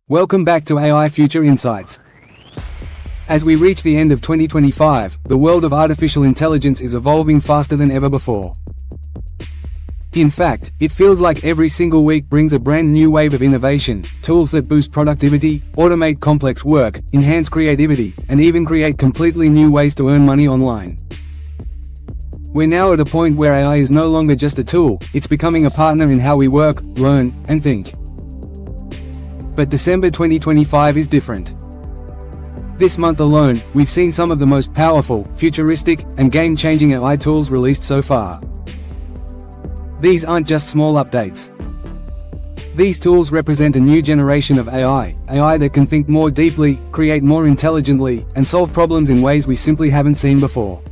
Welcome back to AI Future Insights. As we reach the end of 2025, the world of artificial intelligence is evolving faster than ever before. In fact, it feels like every single week brings a brand new wave of innovation, tools that boost productivity, automate complex work, enhance creativity, and even create completely new ways to earn money online. We're now at a point where AI is no longer just a tool, it's becoming a partner in how we work, learn, and think. But December 2025 is different. This month alone, we've seen some of the most powerful, futuristic, and game-changing AI tools released so far. These aren't just small updates. These tools represent a new generation of AI that can think more deeply, create more intelligently, and solve problems in ways we simply haven't seen before.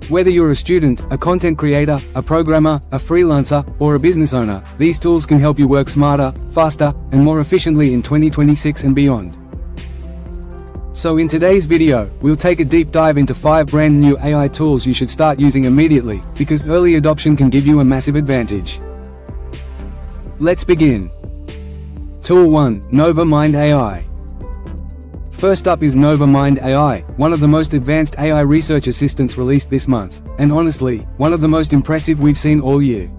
Whether you're a student, a content creator, a programmer, a freelancer, or a business owner, these tools can help you work smarter, faster, and more efficiently in 2026 and beyond. So in today's video, we'll take a deep dive into 5 brand new AI tools you should start using immediately, because early adoption can give you a massive advantage. Let's begin. Tool 1, NovaMind AI. First up is NovaMind AI, one of the most advanced AI research assistants released this month, and honestly, one of the most impressive we've seen all year.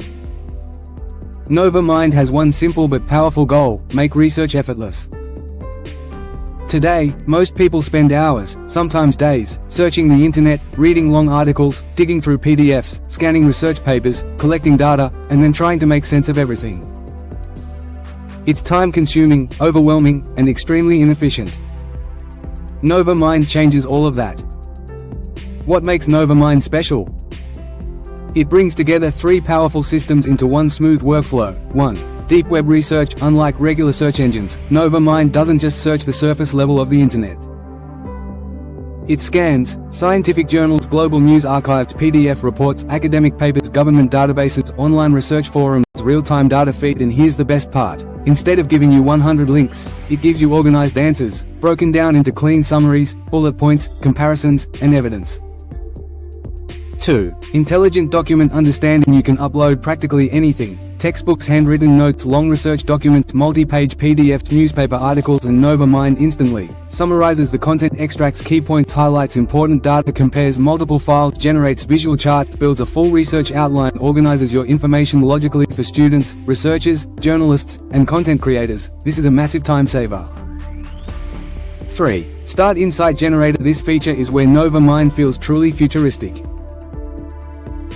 NovaMind has one simple but powerful goal: make research effortless. Today, most people spend hours, sometimes days, searching the internet, reading long articles, digging through PDFs, scanning research papers, collecting data, and then trying to make sense of everything. It's time-consuming, overwhelming, and extremely inefficient. NovaMind changes all of that. What makes NovaMind special? It brings together 3 powerful systems into one smooth workflow. 1. Deep web research. Unlike regular search engines, NovaMind doesn't just search the surface level of the internet. It scans scientific journals, global news archives, PDF reports, academic papers, government databases, online research forums, real-time data feed, and here's the best part. Instead of giving you 100 links, it gives you organized answers, broken down into clean summaries, bullet points, comparisons, and evidence. 2. Intelligent document understanding. You can upload practically anything: textbooks, handwritten notes, long research documents, multi-page PDFs, newspaper articles, and NovaMind instantly summarizes the content, extracts key points, highlights important data, compares multiple files, generates visual charts, builds a full research outline, organizes your information logically for students, researchers, journalists, and content creators. This is a massive time saver. 3. Start Insight Generator. This feature is where NovaMind feels truly futuristic.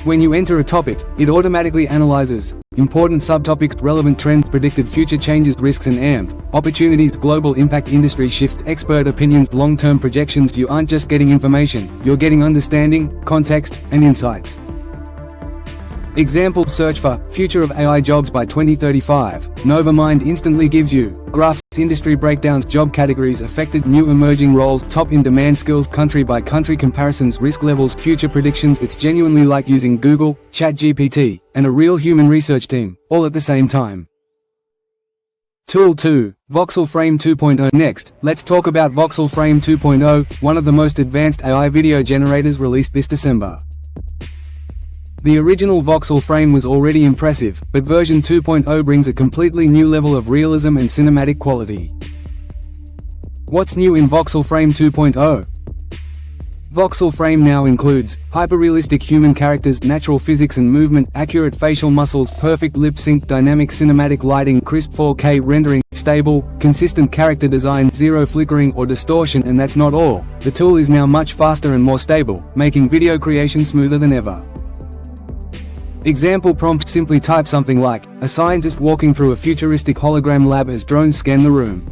When you enter a topic, it automatically analyzes important subtopics, relevant trends, predicted future changes, risks and opportunities, global impact, industry shifts, expert opinions, long-term projections. You aren't just getting information, you're getting understanding, context, and insights. Example: search for future of AI jobs by 2035. NovaMind instantly gives you graphs, industry breakdowns, job categories affected, new emerging roles, top in-demand skills, country by country comparisons, risk levels, future predictions. It's genuinely like using Google, ChatGPT, and a real human research team, all at the same time. Tool 2, Voxel Frame 2.0. Next, let's talk about Voxel Frame 2.0, one of the most advanced AI video generators released this December. The original Voxel Frame was already impressive, but version 2.0 brings a completely new level of realism and cinematic quality. What's new in Voxel Frame 2.0? Voxel Frame now includes hyper-realistic human characters, natural physics and movement, accurate facial muscles, perfect lip sync, dynamic cinematic lighting, crisp 4K rendering, stable, consistent character design, zero flickering or distortion. And that's not all. The tool is now much faster and more stable, making video creation smoother than ever. Example prompt: simply type something like, "A scientist walking through a futuristic hologram lab as drones scan the room."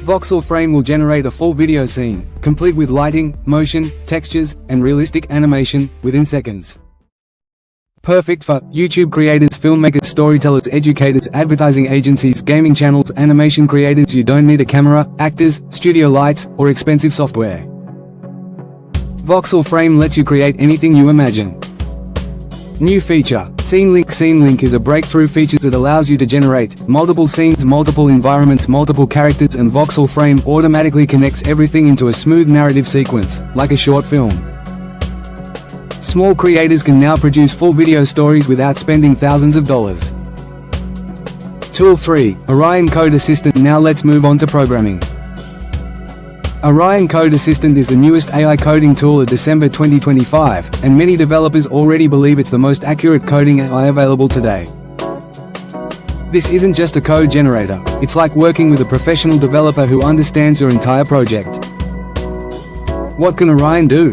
Voxel Frame will generate a full video scene, complete with lighting, motion, textures, and realistic animation, within seconds. Perfect for YouTube creators, filmmakers, storytellers, educators, advertising agencies, gaming channels, animation creators. You don't need a camera, actors, studio lights, or expensive software. Voxel Frame lets you create anything you imagine. New feature, Scene Link. Scene Link is a breakthrough feature that allows you to generate multiple scenes, multiple environments, multiple characters, and Voxel Frame automatically connects everything into a smooth narrative sequence, like a short film. Small creators can now produce full video stories without spending thousands of dollars. Tool 3, Orion Code Assistant. Now let's move on to programming. Orion Code Assistant is the newest AI coding tool of December 2025, and many developers already believe it's the most accurate coding AI available today. This isn't just a code generator, it's like working with a professional developer who understands your entire project. What can Orion do?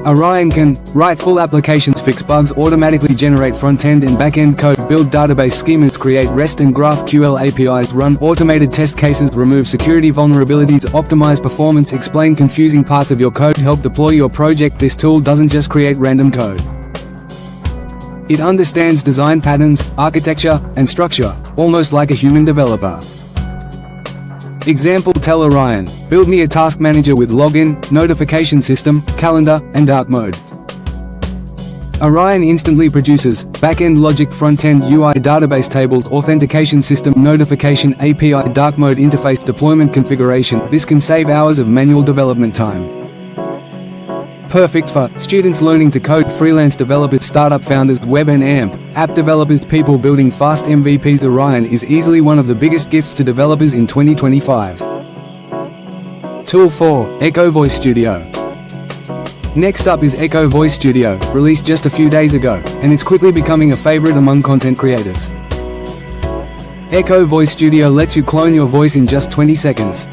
Orion can write full applications, fix bugs, automatically generate front-end and back-end code, build database schemas, create REST and GraphQL APIs, run automated test cases, remove security vulnerabilities, optimize performance, explain confusing parts of your code, help deploy your project. This tool doesn't just create random code. It understands design patterns, architecture, and structure, almost like a human developer. Example: tell Orion, build me a task manager with login, notification system, calendar, and dark mode. Orion instantly produces back-end logic, front-end UI, database tables, authentication system, notification API, dark mode interface, deployment configuration. This can save hours of manual development time. Perfect for students learning to code, freelance developers, startup founders, web and AMP app developers, people building fast MVPs. Orion is easily one of the biggest gifts to developers in 2025. Tool 4, Echo Voice Studio. Next up is Echo Voice Studio, released just a few days ago, and it's quickly becoming a favorite among content creators. Echo Voice Studio lets you clone your voice in just 20 seconds.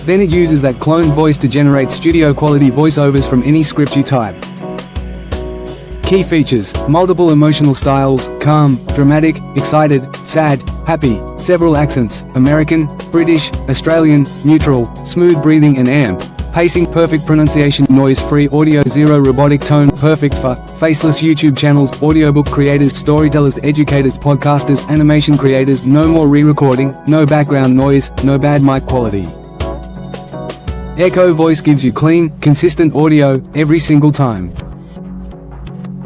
Then it uses that cloned voice to generate studio-quality voiceovers from any script you type. Key features: multiple emotional styles, calm, dramatic, excited, sad, happy, several accents, American, British, Australian, neutral, smooth breathing and AMP, pacing, perfect pronunciation, noise-free audio, zero robotic tone, perfect for faceless YouTube channels, audiobook creators, storytellers, educators, podcasters, animation creators. No more re-recording, no background noise, no bad mic quality. Echo Voice gives you clean, consistent audio, every single time.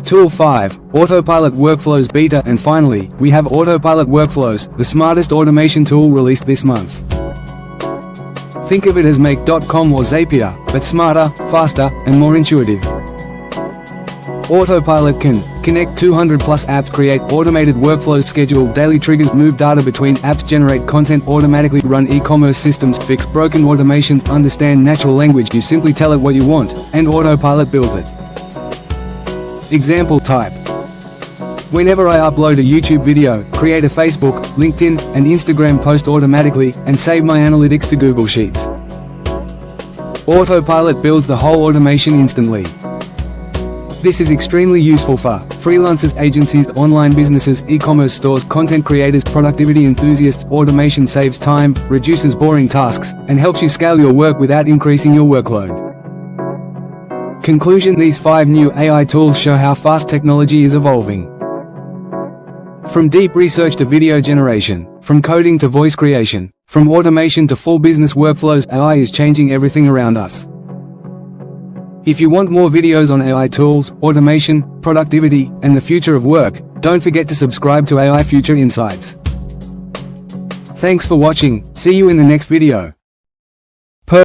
Tool 5, Autopilot Workflows Beta. And finally, we have Autopilot Workflows, the smartest automation tool released this month. Think of it as Make.com or Zapier, but smarter, faster, and more intuitive. Autopilot can connect 200 plus apps, create automated workflows, schedule daily triggers, move data between apps, generate content automatically, run e-commerce systems, fix broken automations, understand natural language. You simply tell it what you want, and Autopilot builds it. Example: type. Whenever I upload a YouTube video, create a Facebook, LinkedIn, and Instagram post automatically, and save my analytics to Google Sheets. Autopilot builds the whole automation instantly. This is extremely useful for freelancers, agencies, online businesses, e-commerce stores, content creators, productivity enthusiasts. Automation saves time, reduces boring tasks, and helps you scale your work without increasing your workload. Conclusion: these 5 new AI tools show how fast technology is evolving. From deep research to video generation, from coding to voice creation, from automation to full business workflows, AI is changing everything around us. If you want more videos on AI tools, automation, productivity, and the future of work, don't forget to subscribe to AI Future Insights. Thanks for watching, see you in the next video.